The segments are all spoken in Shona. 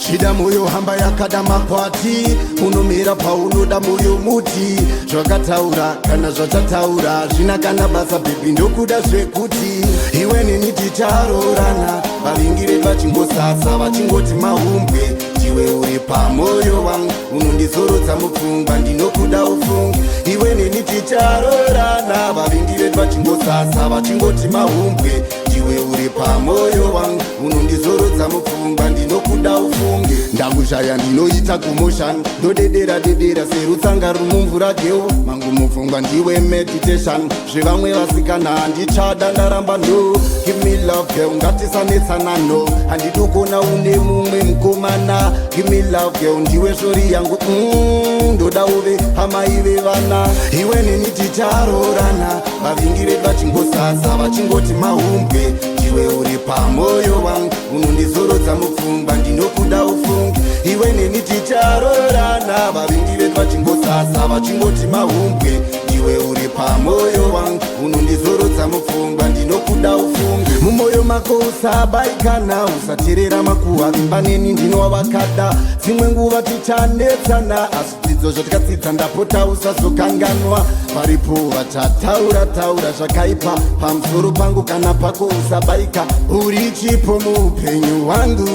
Shida moyo hamba yakada makwati, unomira paunoda moyo muti. Zvakataura kana zvachataura zvina kana basa baby ndokuda zvekuti iwe neni ticharorana. Vavingire vachingosasa vachingoti mahumbwe, iwe uri pamoyo wangu unondizorodza mupfungwa ndinokuda ufunge. Iwe neni ticharorana. Vavingire vachingosasa vachingoti mahumbwe, iwe uri pamoyo wangu unondizorodza mupfungwa ndinokuda ufunge. Ndakushaya ndinoita commotion, ndodedera dedera serutsanga rumumvura deo mangu mupfungwa ndiwe meditation. Zvevamwe vasikana handichada ndaramba no. Give me love girl ngatisanetsana no. Handidokona une mumwe mukomana. Give me love girl ndiwe shori yangu ndoda uve hama ive vana. Iwe neni ticharorana. Vavingire vachingosasa vachingoti mahumbwe, iwe uri pamoyo wangu unondizorodza mupfungwa ndinokuda ufunge. Iwe neni ticharorana. Vavingire vachingosasa vachingoti mahumbwe, iwe uri pamoyo wangu unondizorodza mupfungwa ndinokuda ufunge. Mumoyo mako usabaikana, usateerera makuhwa vimba neni ndinovakada. Dzimwe nguva tichanetsana asi dzidzo zvatikadzidza ndapota usazokanganwa. Varipo vachataura taura zvakaipa pamusoro pangu kana pako usabaika. Uri chipo muupenyu hwangu,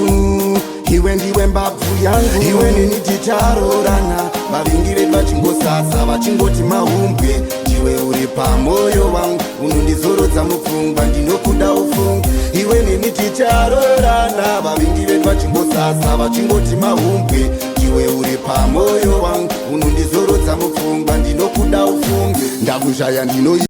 iwe ndiwe mbabvu yangu. Iwe neni ticharorana. Vavingire vachingosasa vachingoti mahumbwe, iwe uri pamoyo wangu unondizorodza mupfungwa ndinokuda ufunge. Iwe neni ticharorana. Vavingire vachingosasa vachingoti mahumbwe, iwe uri pamoyo wangu unondizorodza mupfungwa ndinokuda ufunge. Ndakushaya ndino